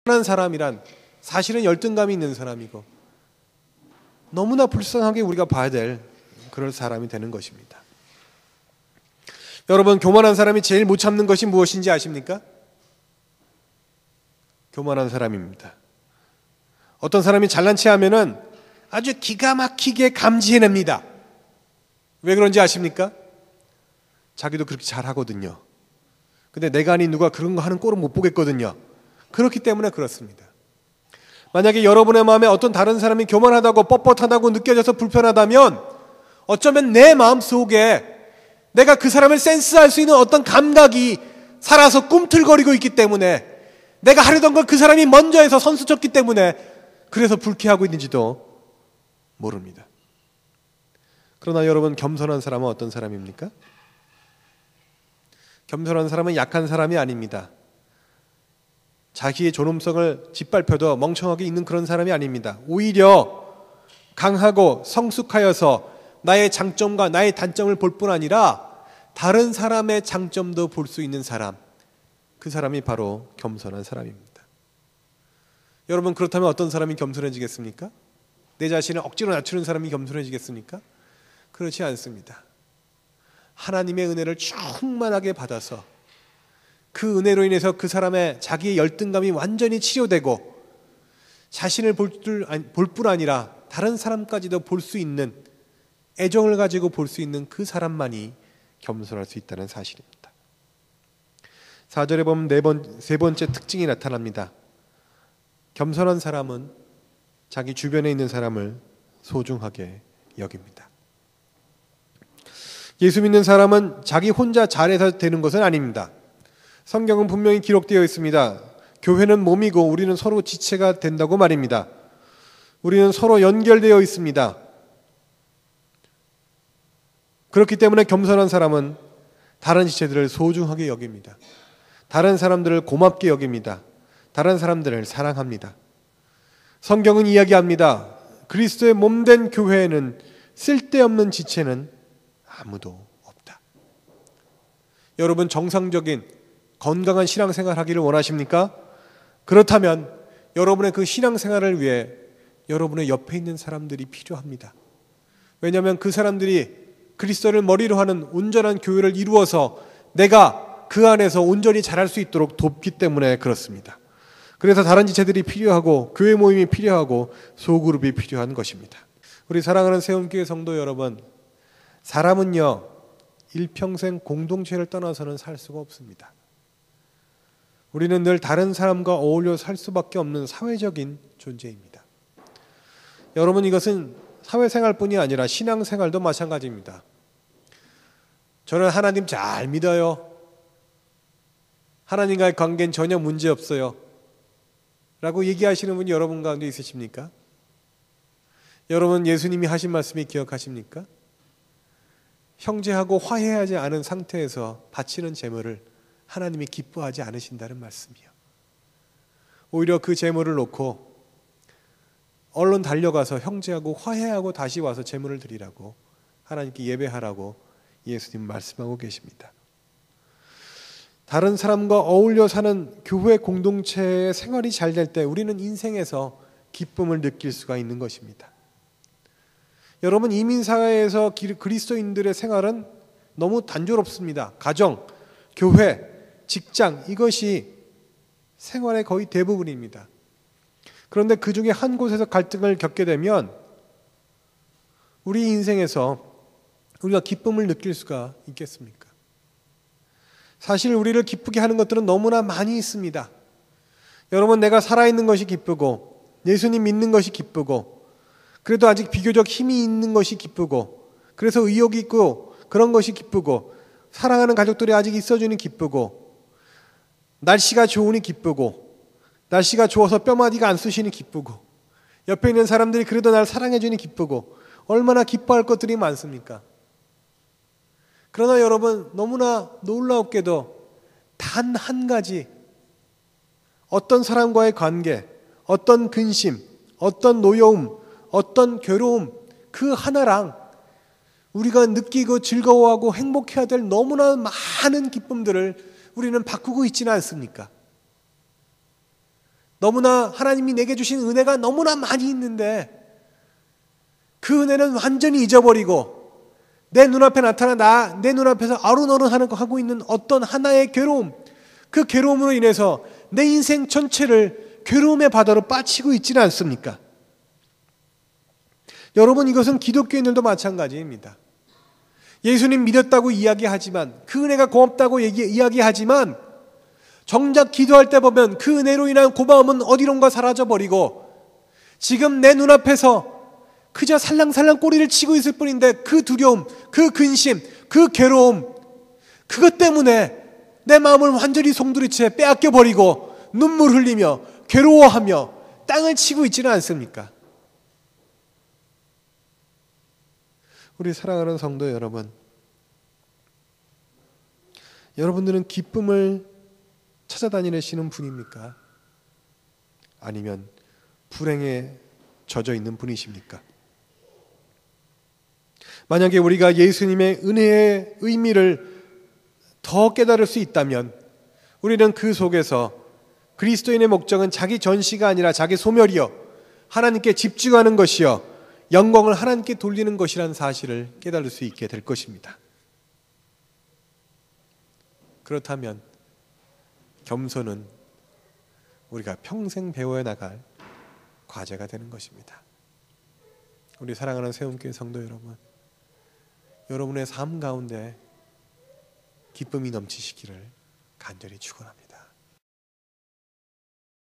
교만한 사람이란 사실은 열등감이 있는 사람이고 너무나 불쌍하게 우리가 봐야 될 그럴 사람이 되는 것입니다. 여러분, 교만한 사람이 제일 못 참는 것이 무엇인지 아십니까? 교만한 사람입니다. 어떤 사람이 잘난 체 하면은 아주 기가 막히게 감지해냅니다. 왜 그런지 아십니까? 자기도 그렇게 잘하거든요. 근데 내가 아닌 누가 그런 거 하는 꼴은 못 보겠거든요. 그렇기 때문에 그렇습니다. 만약에 여러분의 마음에 어떤 다른 사람이 교만하다고 뻣뻣하다고 느껴져서 불편하다면 어쩌면 내 마음속에 내가 그 사람을 센스할 수 있는 어떤 감각이 살아서 꿈틀거리고 있기 때문에 내가 하려던 걸 그 사람이 먼저 해서 선수 쳤기 때문에 그래서 불쾌하고 있는지도 모릅니다. 그러나 여러분, 겸손한 사람은 어떤 사람입니까? 겸손한 사람은 약한 사람이 아닙니다. 자기의 존엄성을 짓밟혀도 멍청하게 있는 그런 사람이 아닙니다. 오히려 강하고 성숙하여서 나의 장점과 나의 단점을 볼 뿐 아니라 다른 사람의 장점도 볼 수 있는 사람, 그 사람이 바로 겸손한 사람입니다. 여러분, 그렇다면 어떤 사람이 겸손해지겠습니까? 내 자신을 억지로 낮추는 사람이 겸손해지겠습니까? 그렇지 않습니다. 하나님의 은혜를 충만하게 받아서 그 은혜로 인해서 그 사람의 자기의 열등감이 완전히 치료되고 자신을 볼 뿐 아니라 다른 사람까지도 볼 수 있는, 애정을 가지고 볼 수 있는 그 사람만이 겸손할 수 있다는 사실입니다. 4절에 보면 세 번째 특징이 나타납니다. 겸손한 사람은 자기 주변에 있는 사람을 소중하게 여깁니다. 예수 믿는 사람은 자기 혼자 잘해서 되는 것은 아닙니다. 성경은 분명히 기록되어 있습니다. 교회는 몸이고 우리는 서로 지체가 된다고 말입니다. 우리는 서로 연결되어 있습니다. 그렇기 때문에 겸손한 사람은 다른 지체들을 소중하게 여깁니다. 다른 사람들을 고맙게 여깁니다. 다른 사람들을 사랑합니다. 성경은 이야기합니다. 그리스도의 몸된 교회에는 쓸데없는 지체는 아무도 없다. 여러분, 정상적인 건강한 신앙생활 하기를 원하십니까? 그렇다면 여러분의 그 신앙생활을 위해 여러분의 옆에 있는 사람들이 필요합니다. 왜냐하면 그 사람들이 그리스도를 머리로 하는 온전한 교회를 이루어서 내가 그 안에서 온전히 자랄 수 있도록 돕기 때문에 그렇습니다. 그래서 다른 지체들이 필요하고 교회 모임이 필요하고 소그룹이 필요한 것입니다. 우리 사랑하는 세움교회 성도 여러분, 사람은요, 일평생 공동체를 떠나서는 살 수가 없습니다. 우리는 늘 다른 사람과 어울려 살 수밖에 없는 사회적인 존재입니다. 여러분, 이것은 사회생활뿐이 아니라 신앙생활도 마찬가지입니다. 저는 하나님 잘 믿어요. 하나님과의 관계는 전혀 문제 없어요. 라고 얘기하시는 분이 여러분 가운데 있으십니까? 여러분, 예수님이 하신 말씀이 기억하십니까? 형제하고 화해하지 않은 상태에서 바치는 제물을 하나님이 기뻐하지 않으신다는 말씀이요. 오히려 그 제물을 놓고 얼른 달려가서 형제하고 화해하고 다시 와서 제물을 드리라고, 하나님께 예배하라고 예수님 말씀하고 계십니다. 다른 사람과 어울려 사는 교회 공동체의 생활이 잘 될 때 우리는 인생에서 기쁨을 느낄 수가 있는 것입니다. 여러분, 이민사회에서 그리스도인들의 생활은 너무 단조롭습니다. 가정, 교회, 직장, 이것이 생활의 거의 대부분입니다. 그런데 그 중에 한 곳에서 갈등을 겪게 되면 우리 인생에서 우리가 기쁨을 느낄 수가 있겠습니까? 사실 우리를 기쁘게 하는 것들은 너무나 많이 있습니다. 여러분, 내가 살아있는 것이 기쁘고 예수님 믿는 것이 기쁘고 그래도 아직 비교적 힘이 있는 것이 기쁘고 그래서 의욕이 있고 그런 것이 기쁘고 사랑하는 가족들이 아직 있어주니 기쁘고 날씨가 좋으니 기쁘고 날씨가 좋아서 뼈마디가 안 쑤시니 기쁘고 옆에 있는 사람들이 그래도 날 사랑해주니 기쁘고 얼마나 기뻐할 것들이 많습니까? 그러나 여러분, 너무나 놀라웠게도 단 한 가지, 어떤 사람과의 관계, 어떤 근심, 어떤 노여움, 어떤 괴로움, 그 하나랑 우리가 느끼고 즐거워하고 행복해야 될 너무나 많은 기쁨들을 우리는 바꾸고 있지는 않습니까? 너무나 하나님이 내게 주신 은혜가 너무나 많이 있는데 그 은혜는 완전히 잊어버리고 내 눈앞에 나타나 내 눈앞에서 아른아른하는 거 하고 있는 어떤 하나의 괴로움, 그 괴로움으로 인해서 내 인생 전체를 괴로움의 바다로 빠치고 있지는 않습니까? 여러분, 이것은 기독교인들도 마찬가지입니다. 예수님 믿었다고 이야기하지만, 그 은혜가 고맙다고 이야기하지만 정작 기도할 때 보면 그 은혜로 인한 고마움은 어디론가 사라져버리고 지금 내 눈앞에서 그저 살랑살랑 꼬리를 치고 있을 뿐인데 그 두려움, 그 근심, 그 괴로움, 그것 때문에 내 마음을 완전히 송두리째 빼앗겨버리고 눈물 흘리며 괴로워하며 땅을 치고 있지는 않습니까? 우리 사랑하는 성도 여러분, 여러분들은 기쁨을 찾아다니시는 분입니까? 아니면 불행에 젖어 있는 분이십니까? 만약에 우리가 예수님의 은혜의 의미를 더 깨달을 수 있다면 우리는 그 속에서 그리스도인의 목적은 자기 전시가 아니라 자기 소멸이요, 하나님께 집중하는 것이요, 영광을 하나님께 돌리는 것이라는 사실을 깨달을 수 있게 될 것입니다. 그렇다면 겸손은 우리가 평생 배워야 나갈 과제가 되는 것입니다. 우리 사랑하는 세움교회 성도 여러분, 여러분의 삶 가운데 기쁨이 넘치시기를 간절히 축원합니다.